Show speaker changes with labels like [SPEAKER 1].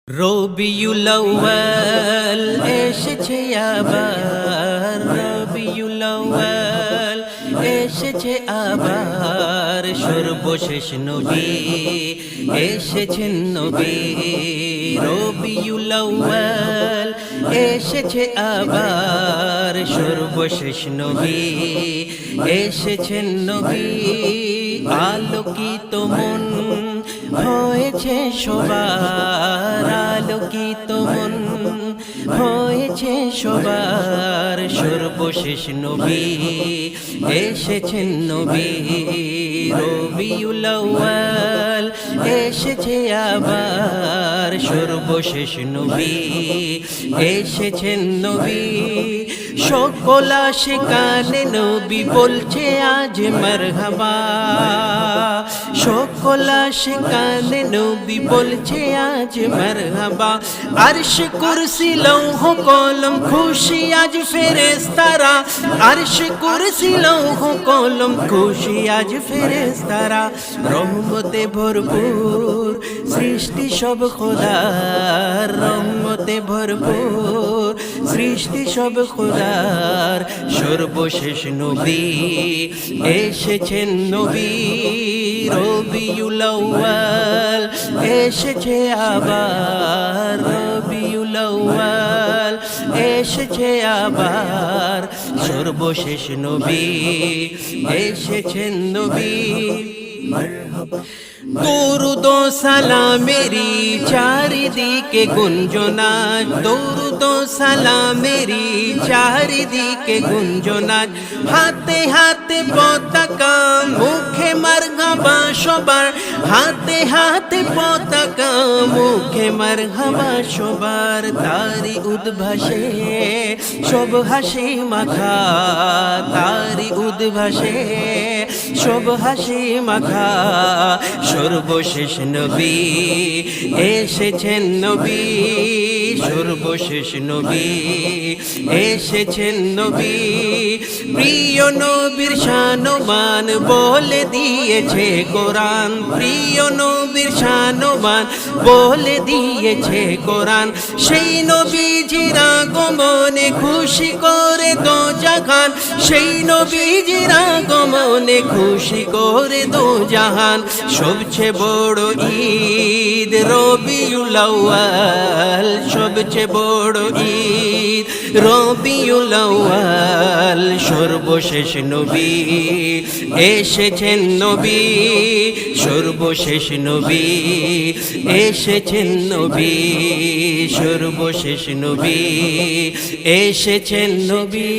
[SPEAKER 1] রবিউল আউয়াল এসেছে আবার, রবিউল আউয়াল এসেছে আবার, সর্বশেষ নবী এসেছেন নবী। রবিউল আউয়াল এসেছে আবার, সর্বশেষ নবী এসেছেন নবী। আলোকিত মন হয়েছে সবার, আলোকিত মন হয়েছে সবার, সর্বশেষ নবী এসেছেন নবী। রবিউল আউয়াল এসেছে আবার, সর্বশেষ নবী এসেছেন নবী। সকল আশিকানে নবী বলছে আজ মারহাবা, সকল আশিকানে নবী বলছে আজ মারহাবা। আরশ কুরসি লৌহ কলম খুশি আজ ফেরেশতারা, আরশ কুরসি লৌহ কলম খুশি আজ ফেরেশতারা। রহমতে ভরপুর সৃষ্টি সব খোদার, রহমতে ভরপুর সৃষ্টি সব খোদার, সর্বশেষ নবী এসেছেন নবী। রবিউল আউয়াল এসেছে আবার, রবিউল আউয়াল এসেছে আবার, সর্বশেষ নবী এসেছেন নবী। দরুদ ও সালামেরি চারিদিকে গুঞ্জনা, দরুদ ও সালামেরি চারিদিকে গুঞ্জনা। হাতে হাতে পতাকা মুখে মারহাবা সবার, হাতে হাতে পতাকা মুখে মারহাবা সবার। তারি উদ্ভাসে সব হাসি মাখা, তারি উদ্ভাসে সব হাসি মাখা, সর্বশেষ নবী এসেছেন নবী, সর্বশেষ নবী এসেছেন নবী। প্রিয় নবীর শানমান বলে দিয়েছে কোরআন, প্রিয় নবীর শানমান বলে দিয়েছে কোরআন। সেই নবীজির আগমনে খুশি করে দো জাহান, সেই নবীজির আগমনে খুশি করে দো জাহান। সবচেয়ে বড় ঈদ রবিউল আউয়াল, সবচেয়ে বড় ঈদ রবিউল আউয়াল, সর্বশেষ নবী এসেছেন নবী, সর্বশেষ নবী এসেছেন নবী, সর্বশেষ নবী এসেছেন নবী।